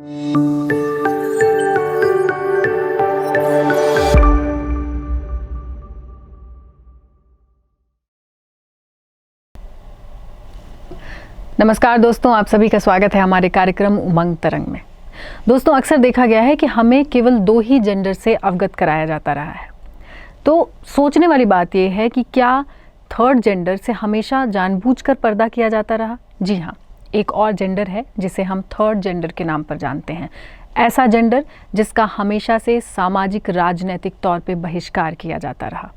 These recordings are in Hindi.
नमस्कार दोस्तों, आप सभी का स्वागत है हमारे कार्यक्रम उमंग तरंग में। दोस्तों, अक्सर देखा गया है कि हमें केवल 2 ही जेंडर से अवगत कराया जाता रहा है। तो सोचने वाली बात यह है कि क्या थर्ड जेंडर से हमेशा जानबूझकर पर्दा किया जाता रहा? जी हाँ, एक और जेंडर है जिसे हम थर्ड जेंडर के नाम पर जानते हैं। ऐसा जेंडर जिसका हमेशा से सामाजिक राजनीतिक तौर पे बहिष्कार किया जाता रहा।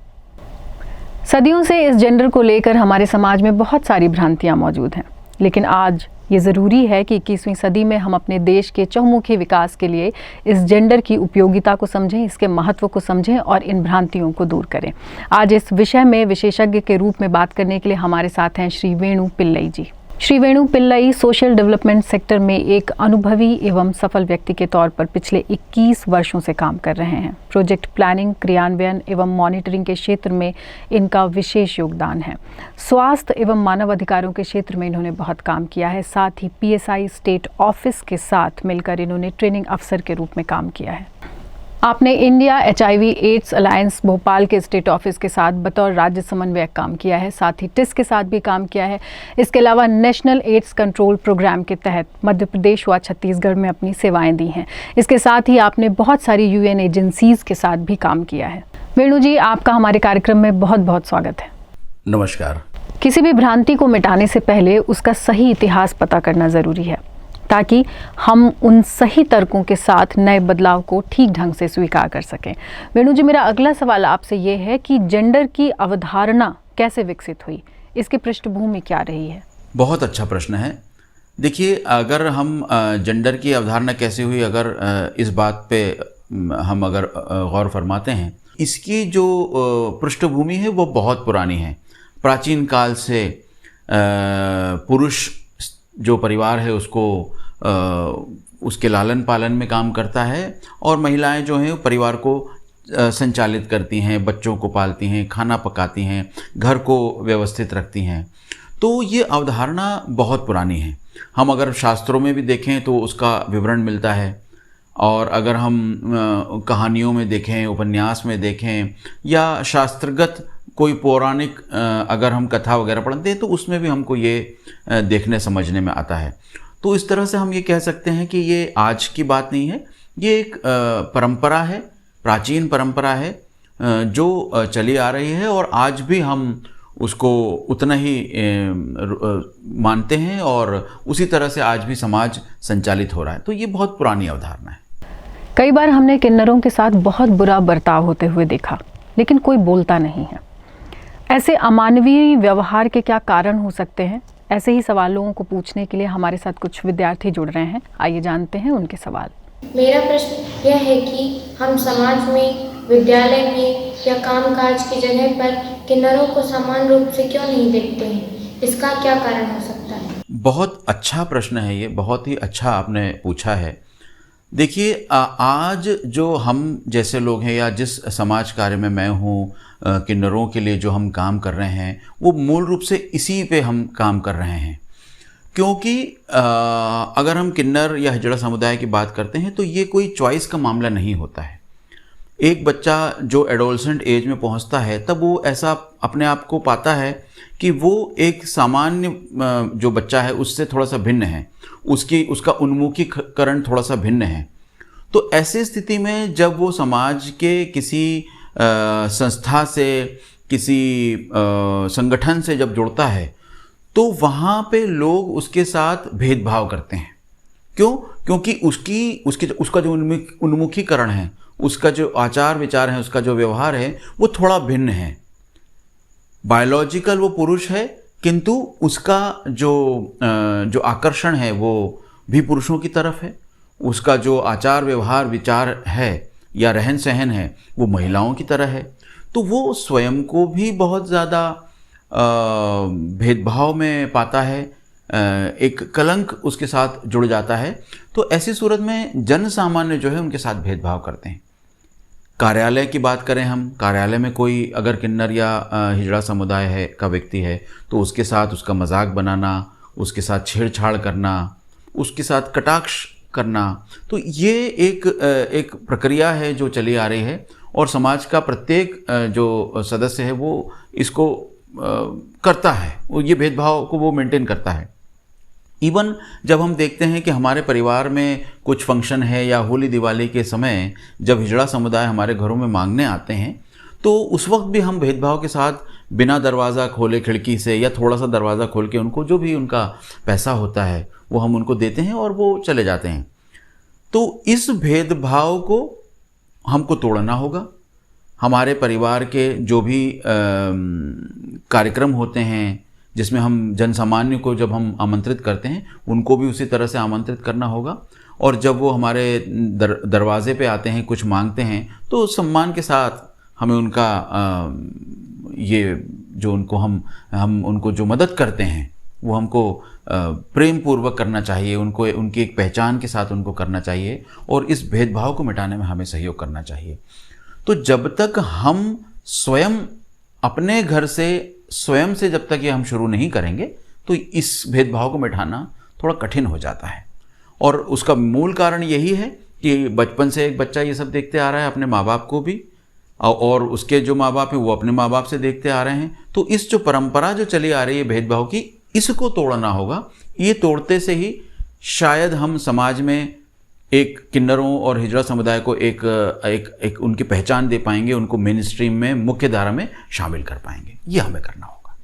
सदियों से इस जेंडर को लेकर हमारे समाज में बहुत सारी भ्रांतियां मौजूद हैं, लेकिन आज ये ज़रूरी है कि 21वीं सदी में हम अपने देश के चहुमुखी विकास के लिए इस जेंडर की उपयोगिता को समझें, इसके महत्व को समझें और इन भ्रांतियों को दूर करें। आज इस विषय में विशेषज्ञ के रूप में बात करने के लिए हमारे साथ हैं श्री वेणु पिल्लई जी। श्री वेणु पिल्लई सोशल डेवलपमेंट सेक्टर में एक अनुभवी एवं सफल व्यक्ति के तौर पर पिछले 21 वर्षों से काम कर रहे हैं। प्रोजेक्ट प्लानिंग, क्रियान्वयन एवं मॉनिटरिंग के क्षेत्र में इनका विशेष योगदान है। स्वास्थ्य एवं मानव अधिकारों के क्षेत्र में इन्होंने बहुत काम किया है। साथ ही PSI स्टेट ऑफिस के साथ मिलकर इन्होंने ट्रेनिंग अफसर के रूप में काम किया है। आपने India HIV AIDS alliance Bhopal के स्टेट ऑफिस के साथ बतौर राज्य समन्वयक काम किया है। साथ ही टिस के साथ भी काम किया है। इसके अलावा नेशनल एड्स कंट्रोल प्रोग्राम के तहत मध्य प्रदेश व छत्तीसगढ़ में अपनी सेवाएं दी हैं। इसके साथ ही आपने बहुत सारी UN एजेंसीज के साथ भी काम किया है। वेणु जी, आपका हमारे कार्यक्रम में बहुत बहुत स्वागत है। नमस्कार। किसी भी भ्रांति को मिटाने से पहले उसका सही इतिहास पता करना ज़रूरी है, ताकि हम उन सही तर्कों के साथ नए बदलाव को ठीक ढंग से स्वीकार कर सकें। वेणु जी, मेरा अगला सवाल आपसे ये है कि जेंडर की अवधारणा कैसे विकसित हुई? इसकी पृष्ठभूमि क्या रही है? बहुत अच्छा प्रश्न है। देखिए, अगर हम जेंडर की अवधारणा कैसे हुई, अगर इस बात पे हम अगर गौर फरमाते हैं, इसकी जो पृष्ठभूमि है वो बहुत पुरानी है। प्राचीन काल से पुरुष जो परिवार है उसको उसके लालन पालन में काम करता है और महिलाएं जो हैं परिवार को संचालित करती हैं, बच्चों को पालती हैं, खाना पकाती हैं, घर को व्यवस्थित रखती हैं। तो ये अवधारणा बहुत पुरानी है। हम अगर शास्त्रों में भी देखें तो उसका विवरण मिलता है, और अगर हम कहानियों में देखें, उपन्यास में देखें, या शास्त्रगत कोई पौराणिक अगर हम कथा वगैरह पढ़ते हैं तो उसमें भी हमको ये देखने समझने में आता है। तो इस तरह से हम ये कह सकते हैं कि ये आज की बात नहीं है, ये एक परंपरा है, प्राचीन परंपरा है जो चली आ रही है, और आज भी हम उसको उतना ही मानते हैं और उसी तरह से आज भी समाज संचालित हो रहा है। तो ये बहुत पुरानी अवधारणा है। कई बार हमने किन्नरों के साथ बहुत बुरा बर्ताव होते हुए देखा, लेकिन कोई बोलता नहीं है। ऐसे अमानवीय व्यवहार के क्या कारण हो सकते हैं? ऐसे ही सवालों को पूछने के लिए हमारे साथ कुछ विद्यार्थी जुड़ रहे हैं। आइए जानते हैं उनके सवाल। मेरा प्रश्न यह है कि हम समाज में, विद्यालय में या कामकाज की जगह पर किन्नरों को समान रूप से क्यों नहीं देखते हैं? इसका क्या कारण हो सकता है? बहुत अच्छा प्रश्न है ये, बहुत ही अच्छा आपने पूछा है। देखिए, आज जो हम जैसे लोग हैं या जिस समाज कार्य में मैं हूँ, किन्नरों के लिए जो हम काम कर रहे हैं, वो मूल रूप से इसी पे हम काम कर रहे हैं। क्योंकि अगर हम किन्नर या हिजड़ा समुदाय की बात करते हैं तो ये कोई चॉइस का मामला नहीं होता है। एक बच्चा जो एडोलसेंट एज में पहुंचता है तब वो ऐसा अपने आप को पाता है कि वो एक सामान्य जो बच्चा है उससे थोड़ा सा भिन्न है, उसका उन्मुखीकरण थोड़ा सा भिन्न है। तो ऐसी स्थिति में जब वो समाज के किसी संस्था से, किसी संगठन से जब जुड़ता है तो वहाँ पे लोग उसके साथ भेदभाव करते हैं। क्यों? क्योंकि उसका जो उन्मुखीकरण है, उसका जो आचार विचार है, उसका जो व्यवहार है वो थोड़ा भिन्न है। बायोलॉजिकल वो पुरुष है, किंतु उसका जो आकर्षण है वो भी पुरुषों की तरफ है। उसका जो आचार व्यवहार विचार है या रहन सहन है वो महिलाओं की तरह है। तो वो स्वयं को भी बहुत ज़्यादा भेदभाव में पाता है, एक कलंक उसके साथ जुड़ जाता है। तो ऐसी सूरत में जन सामान्य जो है उनके साथ भेदभाव करते हैं। कार्यालय की बात करें हम, कार्यालय में कोई अगर किन्नर या हिजड़ा समुदाय है का व्यक्ति है तो उसके साथ उसका मजाक बनाना, उसके साथ छेड़छाड़ करना, उसके साथ कटाक्ष करना, तो ये एक प्रक्रिया है जो चली आ रही है और समाज का प्रत्येक जो सदस्य है वो इसको करता है, वो ये भेदभाव को वो मेंटेन करता है। इवन जब हम देखते हैं कि हमारे परिवार में कुछ फंक्शन है या होली दिवाली के समय जब हिजड़ा समुदाय हमारे घरों में मांगने आते हैं, तो उस वक्त भी हम भेदभाव के साथ बिना दरवाज़ा खोले खिड़की से या थोड़ा सा दरवाज़ा खोल के उनको जो भी उनका पैसा होता है वो हम उनको देते हैं और वो चले जाते हैं। तो इस भेदभाव को हमको तोड़ना होगा। हमारे परिवार के जो भी कार्यक्रम होते हैं जिसमें हम जनसामान्य को जब हम आमंत्रित करते हैं उनको भी उसी तरह से आमंत्रित करना होगा, और जब वो हमारे दरवाजे पे आते हैं कुछ मांगते हैं तो सम्मान के साथ हमें उनका ये जो उनको हम उनको जो मदद करते हैं वो हमको प्रेम पूर्वक करना चाहिए, उनको उनकी एक पहचान के साथ उनको करना चाहिए और इस भेदभाव को मिटाने में हमें सहयोग करना चाहिए। तो जब तक हम स्वयं अपने घर से स्वयं से जब तक ये हम शुरू नहीं करेंगे तो इस भेदभाव को मिटाना थोड़ा कठिन हो जाता है। और उसका मूल कारण यही है कि बचपन से एक बच्चा ये सब देखते आ रहा है अपने माँ बाप को भी, और उसके जो माँ बाप हैं वो अपने माँ बाप से देखते आ रहे हैं। तो इस जो परंपरा जो चली आ रही है भेदभाव की, इसको तोड़ना होगा। ये तोड़ते से ही शायद हम समाज में एक किन्नरों और हिजड़ा समुदाय को एक उनकी पहचान दे पाएंगे, उनको मेन स्ट्रीम में मुख्य धारा में शामिल कर पाएंगे। ये हमें करना होगा।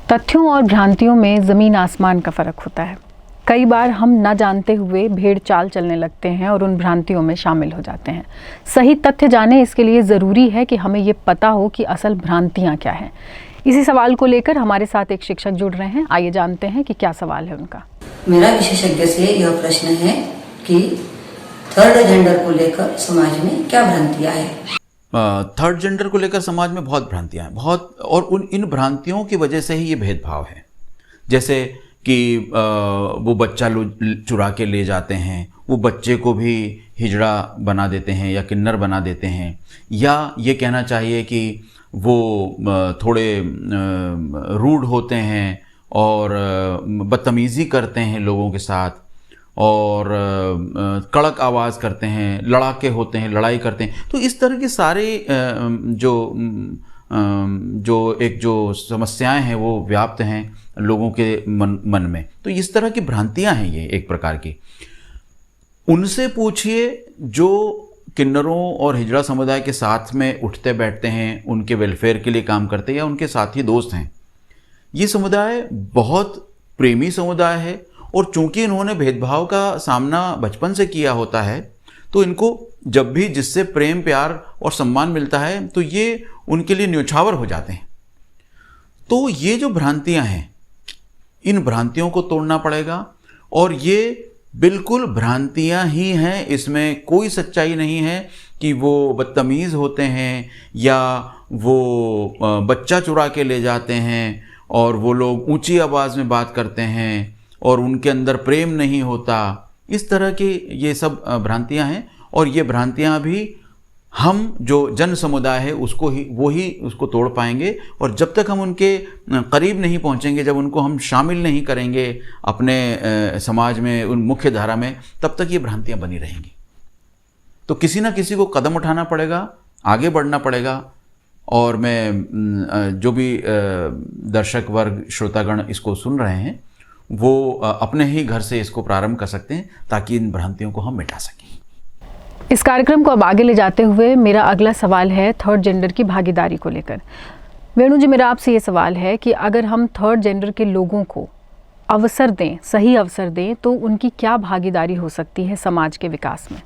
तथ्यों और भ्रांतियों में ज़मीन आसमान का फ़र्क होता है। कई बार हम न जानते हुए भेड़ चाल चलने लगते हैं और उन भ्रांतियों में शामिल हो जाते हैं। सही तथ्य जाने इसके लिए ज़रूरी है कि हमें ये पता हो कि असल भ्रांतियाँ क्या हैं। इसी सवाल को लेकर हमारे साथ एक शिक्षक जुड़ रहे हैं। आइए जानते हैं कि क्या सवाल है उनका। मेरा विशेषज्ञ से यह प्रश्न है कि थर्ड जेंडर को लेकर समाज में क्या भ्रांतियां हैं। थर्ड जेंडर को लेकर समाज में बहुत भ्रांतियां हैं, बहुत, और इन भ्रांतियों की वजह से ही ये भेदभाव है। जैसे कि वो बच्चा चुरा के ले जाते हैं, वो बच्चे को भी हिजड़ा बना देते हैं या किन्नर बना देते हैं, या ये कहना चाहिए कि वो थोड़े रूड होते हैं और बदतमीज़ी करते हैं लोगों के साथ, और कड़क आवाज़ करते हैं, लड़ाके होते हैं, लड़ाई करते हैं। तो इस तरह की सारे जो समस्याएं हैं वो व्याप्त हैं लोगों के मन में। तो इस तरह की भ्रांतियां हैं ये एक प्रकार की। उनसे पूछिए जो किन्नरों और हिजड़ा समुदाय के साथ में उठते बैठते हैं, उनके वेलफेयर के लिए काम करते हैं या उनके साथी दोस्त हैं। ये समुदाय बहुत प्रेमी समुदाय है, और चूंकि इन्होंने भेदभाव का सामना बचपन से किया होता है तो इनको जब भी जिससे प्रेम प्यार और सम्मान मिलता है तो ये उनके लिए न्योछावर हो जाते हैं। तो ये जो भ्रांतियां हैं, इन भ्रांतियों को तोड़ना पड़ेगा, और ये बिल्कुल भ्रांतियां ही हैं, इसमें कोई सच्चाई नहीं है कि वो बदतमीज़ होते हैं या वो बच्चा चुरा के ले जाते हैं और वो लोग ऊंची आवाज़ में बात करते हैं और उनके अंदर प्रेम नहीं होता। इस तरह की ये सब भ्रांतियां हैं, और ये भ्रांतियां भी हम जो जन समुदाय है उसको तोड़ पाएंगे। और जब तक हम उनके करीब नहीं पहुंचेंगे, जब उनको हम शामिल नहीं करेंगे अपने समाज में, उन मुख्य धारा में, तब तक ये भ्रांतियां बनी रहेंगी। तो किसी ना किसी को कदम उठाना पड़ेगा, आगे बढ़ना पड़ेगा। और मैं जो भी दर्शक वर्ग श्रोतागण इसको सुन रहे हैं वो अपने ही घर से इसको प्रारंभ कर सकते हैं ताकि इन भ्रांतियों को हम मिटा सकें। इस कार्यक्रम को अब आगे ले जाते हुए मेरा अगला सवाल है थर्ड जेंडर की भागीदारी को लेकर। वेणु जी, मेरा आपसे ये सवाल है कि अगर हम थर्ड जेंडर के लोगों को अवसर दें, सही अवसर दें, तो उनकी क्या भागीदारी हो सकती है समाज के विकास में?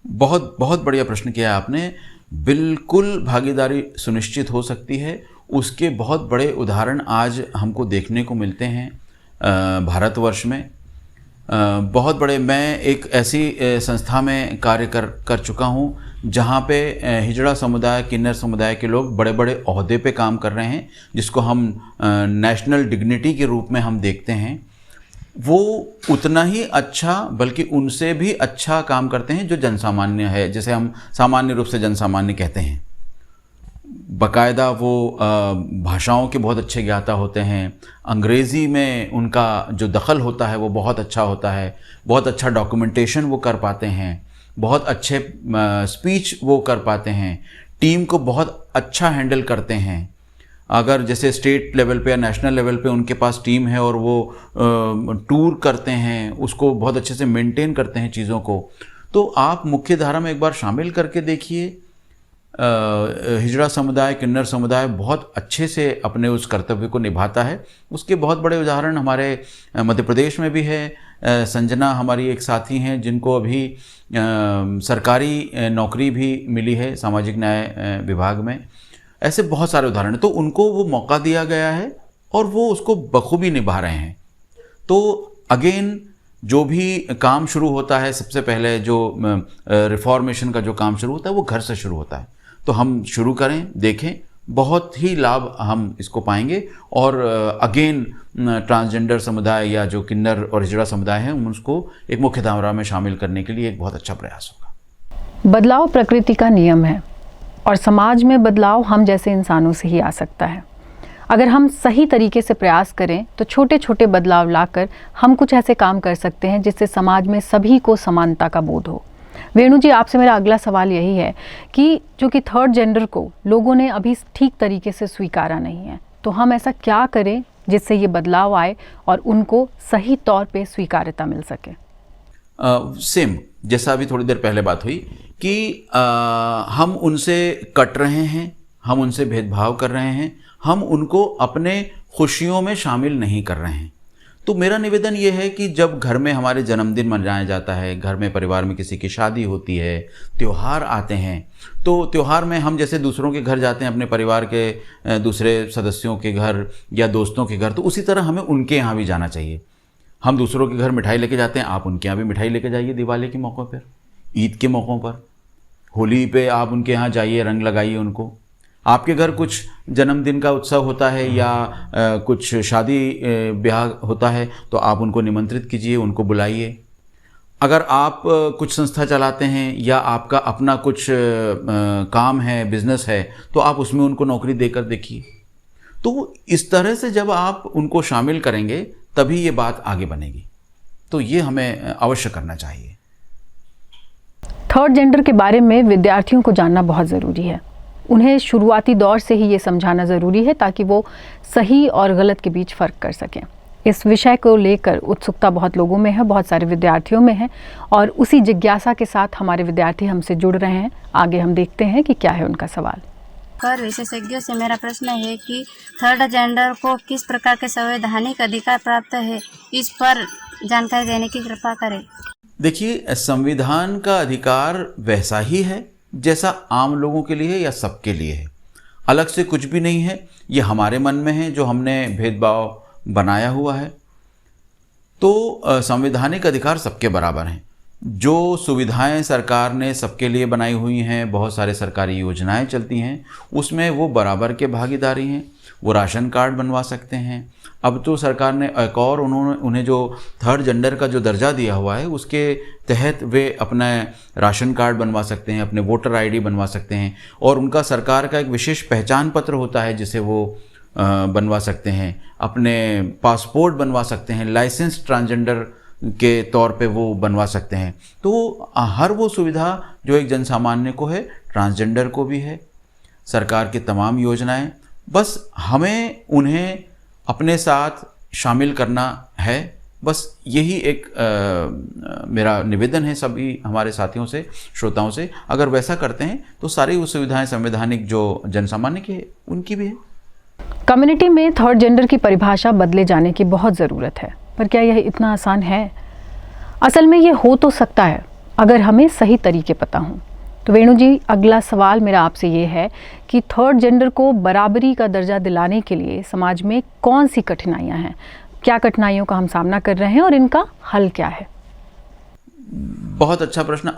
बहुत बहुत बढ़िया प्रश्न किया आपने। बिल्कुल भागीदारी सुनिश्चित हो सकती है। उसके बहुत बड़े उदाहरण आज हमको देखने को मिलते हैं भारतवर्ष में। बहुत बड़े, मैं एक ऐसी संस्था में कार्य कर चुका हूँ जहाँ पे हिजड़ा समुदाय, किन्नर समुदाय के लोग बड़े बड़े ओहदे पे काम कर रहे हैं, जिसको हम नेशनल डिग्निटी के रूप में हम देखते हैं। वो उतना ही अच्छा, बल्कि उनसे भी अच्छा काम करते हैं जो जनसामान्य है, जैसे हम सामान्य रूप से जनसामान्य कहते हैं। बाकायदा वो भाषाओं के बहुत अच्छे ज्ञाता होते हैं, अंग्रेज़ी में उनका जो दखल होता है वो बहुत अच्छा होता है, बहुत अच्छा डॉक्यूमेंटेशन वो कर पाते हैं, बहुत अच्छे स्पीच वो कर पाते हैं, टीम को बहुत अच्छा हैंडल करते हैं। अगर जैसे स्टेट लेवल पे या नेशनल लेवल पे उनके पास टीम है और वो टूर करते हैं, उसको बहुत अच्छे से मेंटेन करते हैं चीज़ों को, तो आप मुख्य धारा में एक बार शामिल करके देखिए। हिजड़ा समुदाय, किन्नर समुदाय बहुत अच्छे से अपने उस कर्तव्य को निभाता है। उसके बहुत बड़े उदाहरण हमारे मध्य प्रदेश में भी है। संजना हमारी एक साथी हैं जिनको अभी सरकारी नौकरी भी मिली है सामाजिक न्याय विभाग में। ऐसे बहुत सारे उदाहरण हैं। तो उनको वो मौका दिया गया है और वो उसको बखूबी निभा रहे हैं। तो अगेन जो भी काम शुरू होता है, सबसे पहले जो रिफॉर्मेशन का जो काम शुरू होता है वो घर से शुरू होता है। तो हम शुरू करें, देखें, बहुत ही लाभ हम इसको पाएंगे। और अगेन ट्रांसजेंडर समुदाय या जो किन्नर और हिजड़ा समुदाय है उसको एक मुख्य धारा में शामिल करने के लिए एक बहुत अच्छा प्रयास होगा। बदलाव प्रकृति का नियम है और समाज में बदलाव हम जैसे इंसानों से ही आ सकता है। अगर हम सही तरीके से प्रयास करें तो छोटे छोटे बदलाव लाकर हम कुछ ऐसे काम कर सकते हैं जिससे समाज में सभी को समानता का बोध हो। वेणु जी, आपसे मेरा अगला सवाल यही है कि चूँकि थर्ड जेंडर को लोगों ने अभी ठीक तरीके से स्वीकारा नहीं है, तो हम ऐसा क्या करें जिससे ये बदलाव आए और उनको सही तौर पे स्वीकार्यता मिल सके? सेम जैसा अभी थोड़ी देर पहले बात हुई कि हम उनसे कट रहे हैं, हम उनसे भेदभाव कर रहे हैं, हम उनको अपने खुशियों में शामिल नहीं कर रहे हैं। तो मेरा निवेदन ये है कि जब घर में हमारे जन्मदिन मनाया जाता है, घर में परिवार में किसी की शादी होती है, त्यौहार आते हैं, तो त्यौहार में हम जैसे दूसरों के घर जाते हैं, अपने परिवार के दूसरे सदस्यों के घर या दोस्तों के घर, तो उसी तरह हमें उनके यहाँ भी जाना चाहिए। हम दूसरों के घर मिठाई लेके जाते हैं, आप उनके यहाँ भी मिठाई लेके जाइए। दिवाली के मौक़ों पर, ईद के मौक़ों पर, होली पे आप उनके यहाँ जाइए, रंग लगाइए उनको। आपके घर कुछ जन्मदिन का उत्सव होता है या कुछ शादी ब्याह होता है तो आप उनको निमंत्रित कीजिए, उनको बुलाइए। अगर आप कुछ संस्था चलाते हैं या आपका अपना कुछ काम है, बिजनेस है, तो आप उसमें उनको नौकरी देकर देखिए। तो इस तरह से जब आप उनको शामिल करेंगे तभी ये बात आगे बनेगी। तो ये हमें अवश्य करना चाहिए। थर्ड जेंडर के बारे में विद्यार्थियों को जानना बहुत ज़रूरी है। उन्हें शुरुआती दौर से ही ये समझाना ज़रूरी है ताकि वो सही और गलत के बीच फ़र्क कर सकें। इस विषय को लेकर उत्सुकता बहुत लोगों में है, बहुत सारे विद्यार्थियों में है और उसी जिज्ञासा के साथ हमारे विद्यार्थी हमसे जुड़ रहे हैं। आगे हम देखते हैं कि क्या है उनका सवाल। कर विशेषज्ञों से मेरा प्रश्न है कि थर्ड जेंडर को किस प्रकार के संवैधानिक अधिकार प्राप्त है, इस पर जानकारी देने की कृपा करें। देखिए, संविधान का अधिकार वैसा ही है जैसा आम लोगों के लिए या सबके लिए है। अलग से कुछ भी नहीं है। ये हमारे मन में है जो हमने भेदभाव बनाया हुआ है। तो संवैधानिक अधिकार सबके बराबर हैं। जो सुविधाएं सरकार ने सबके लिए बनाई हुई हैं, बहुत सारे सरकारी योजनाएं चलती हैं, उसमें वो बराबर के भागीदारी हैं। वो राशन कार्ड बनवा सकते हैं। अब तो सरकार ने एक और उन्हें जो थर्ड जेंडर का जो दर्जा दिया हुआ है उसके तहत वे अपना राशन कार्ड बनवा सकते हैं, अपने वोटर आईडी बनवा सकते हैं और उनका सरकार का एक विशेष पहचान पत्र होता है जिसे वो बनवा सकते हैं। अपने पासपोर्ट बनवा सकते हैं, लाइसेंस ट्रांसजेंडर के तौर पे वो बनवा सकते हैं। तो हर वो सुविधा जो एक जनसामान्य को है, ट्रांसजेंडर को भी है। सरकार की तमाम योजनाएं, बस हमें उन्हें अपने साथ शामिल करना है। बस यही एक मेरा निवेदन है सभी हमारे साथियों से, श्रोताओं से। अगर वैसा करते हैं तो सारी वो सुविधाएं संवैधानिक जो जनसामान्य की है उनकी भी है। कम्युनिटी में थर्ड जेंडर की परिभाषा बदले जाने की बहुत ज़रूरत है, पर क्या यह इतना आसान है? असल में ये हो तो सकता है अगर हमें सही तरीके पता हों। तो वेणु जी, अगला सवाल मेरा आपसे ये है कि थर्ड जेंडर को बराबरी का दर्जा दिलाने के लिए समाज में कौन सी कठिनाइयां हैं? क्या कठिनाइयों का हम सामना कर रहे हैं और इनका हल क्या है? बहुत अच्छा प्रश्न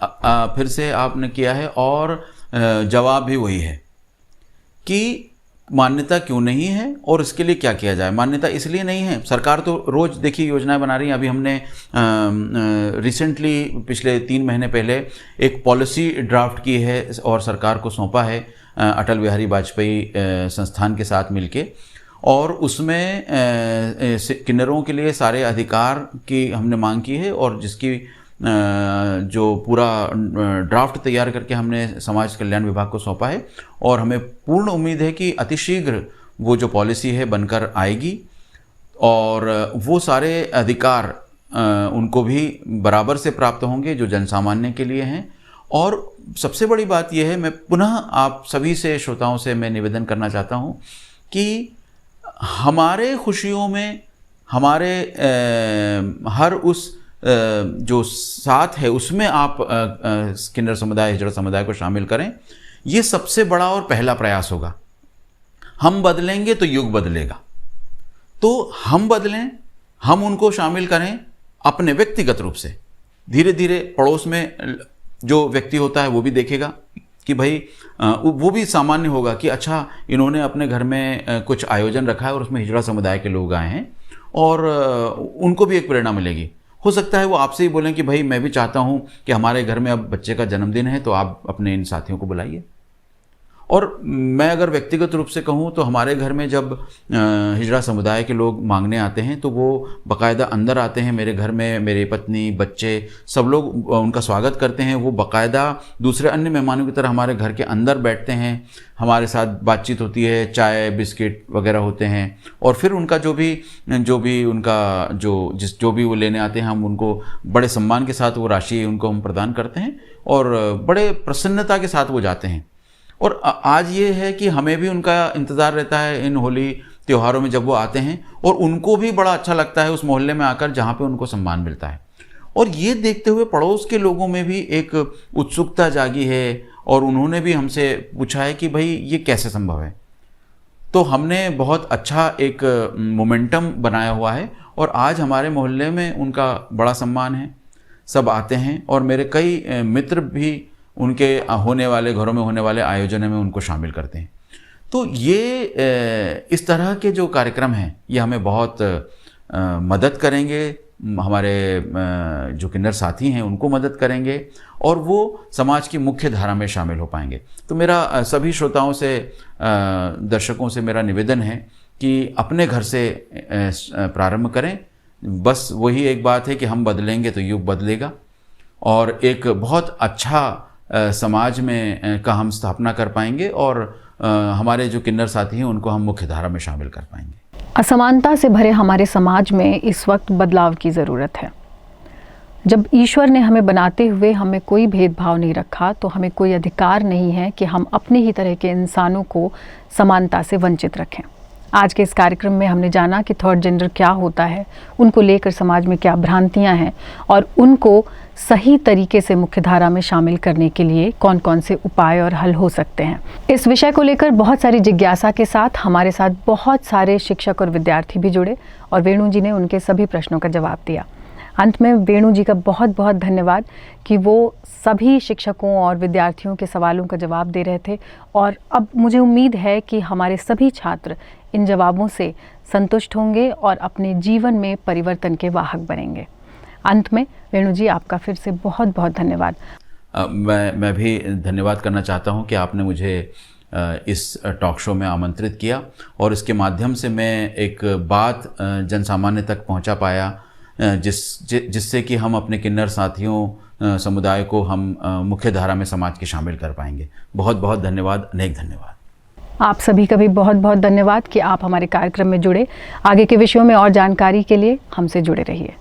फिर से आपने किया है और जवाब भी वही है कि मान्यता क्यों नहीं है और इसके लिए क्या किया जाए। मान्यता इसलिए नहीं है, सरकार तो रोज़ देखिए योजनाएं बना रही हैं। अभी हमने रिसेंटली पिछले 3 महीने पहले एक पॉलिसी ड्राफ्ट की है और सरकार को सौंपा है अटल बिहारी वाजपेयी संस्थान के साथ मिलके, और उसमें किन्नरों के लिए सारे अधिकार की हमने मांग की है और जिसकी जो पूरा ड्राफ्ट तैयार करके हमने समाज कल्याण विभाग को सौंपा है और हमें पूर्ण उम्मीद है कि अतिशीघ्र वो जो पॉलिसी है बनकर आएगी और वो सारे अधिकार उनको भी बराबर से प्राप्त होंगे जो जनसामान्य के लिए हैं। और सबसे बड़ी बात यह है, मैं पुनः आप सभी से श्रोताओं से मैं निवेदन करना चाहता हूँ कि हमारे खुशियों में हमारे हर उस जो साथ है उसमें आप किन्नर समुदाय, हिजड़ा समुदाय को शामिल करें। ये सबसे बड़ा और पहला प्रयास होगा। हम बदलेंगे तो युग बदलेगा। तो हम बदलें, हम उनको शामिल करें अपने व्यक्तिगत रूप से। धीरे धीरे पड़ोस में जो व्यक्ति होता है वो भी देखेगा कि भाई वो भी सामान्य होगा कि अच्छा इन्होंने अपने घर में कुछ आयोजन रखा है और उसमें हिजड़ा समुदाय के लोग आए हैं, और उनको भी एक प्रेरणा मिलेगी। हो सकता है वो आपसे ही बोलें कि भाई मैं भी चाहता हूँ कि हमारे घर में अब बच्चे का जन्मदिन है तो आप अपने इन साथियों को बुलाइए। और मैं अगर व्यक्तिगत रूप से कहूँ तो हमारे घर में जब हिजड़ा समुदाय के लोग मांगने आते हैं तो वो बाकायदा अंदर आते हैं मेरे घर में, मेरी पत्नी, बच्चे, सब लोग उनका स्वागत करते हैं। वो बाकायदा दूसरे अन्य मेहमानों की तरह हमारे घर के अंदर बैठते हैं, हमारे साथ बातचीत होती है, चाय बिस्किट वगैरह होते हैं, और फिर उनका जो भी उनका जो भी वो लेने आते हैं हम उनको बड़े सम्मान के साथ वो राशि उनको हम प्रदान करते हैं और बड़े प्रसन्नता के साथ वो जाते हैं। और आज ये है कि हमें भी उनका इंतज़ार रहता है इन होली त्योहारों में जब वो आते हैं, और उनको भी बड़ा अच्छा लगता है उस मोहल्ले में आकर जहाँ पे उनको सम्मान मिलता है। और ये देखते हुए पड़ोस के लोगों में भी एक उत्सुकता जागी है और उन्होंने भी हमसे पूछा है कि भाई ये कैसे संभव है। तो हमने बहुत अच्छा एक मोमेंटम बनाया हुआ है और आज हमारे मोहल्ले में उनका बड़ा सम्मान है, सब आते हैं और मेरे कई मित्र भी उनके होने वाले घरों में होने वाले आयोजनों में उनको शामिल करते हैं। तो ये इस तरह के जो कार्यक्रम हैं ये हमें बहुत मदद करेंगे, हमारे जो किन्नर साथी हैं उनको मदद करेंगे और वो समाज की मुख्य धारा में शामिल हो पाएंगे। तो मेरा सभी श्रोताओं से, दर्शकों से मेरा निवेदन है कि अपने घर से प्रारंभ करें। बस वही एक बात है कि हम बदलेंगे तो युग बदलेगा और एक बहुत अच्छा समाज में का हम स्थापना कर पाएंगे और हमारे जो किन्नर साथी हैं उनको हम मुख्य धारा में शामिल कर पाएंगे। असमानता से भरे हमारे समाज में इस वक्त बदलाव की ज़रूरत है। जब ईश्वर ने हमें बनाते हुए हमें कोई भेदभाव नहीं रखा तो हमें कोई अधिकार नहीं है कि हम अपने ही तरह के इंसानों को समानता से वंचित रखें। आज के इस कार्यक्रम में हमने जाना कि थर्ड जेंडर क्या होता है, उनको लेकर समाज में क्या भ्रांतियां हैं और उनको सही तरीके से मुख्यधारा में शामिल करने के लिए कौन कौन से उपाय और हल हो सकते हैं। इस विषय को लेकर बहुत सारी जिज्ञासा के साथ हमारे साथ बहुत सारे शिक्षक और विद्यार्थी भी जुड़े और वेणु जी ने उनके सभी प्रश्नों का जवाब दिया। अंत में वेणु जी का बहुत बहुत धन्यवाद कि वो सभी शिक्षकों और विद्यार्थियों के सवालों का जवाब दे रहे थे और अब मुझे उम्मीद है कि हमारे सभी छात्र इन जवाबों से संतुष्ट होंगे और अपने जीवन में परिवर्तन के वाहक बनेंगे। अंत में वेणु जी आपका फिर से बहुत बहुत धन्यवाद। मैं भी धन्यवाद करना चाहता हूं कि आपने मुझे इस टॉक शो में आमंत्रित किया और इसके माध्यम से मैं एक बात जनसामान्य तक पहुंचा पाया जिससे कि हम अपने किन्नर साथियों समुदाय को हम मुख्य धारा में समाज के शामिल कर पाएंगे। बहुत बहुत धन्यवाद, अनेक धन्यवाद। आप सभी का भी बहुत बहुत धन्यवाद कि आप हमारे कार्यक्रम में जुड़े। आगे के विषयों में और जानकारी के लिए हमसे जुड़े रहिए।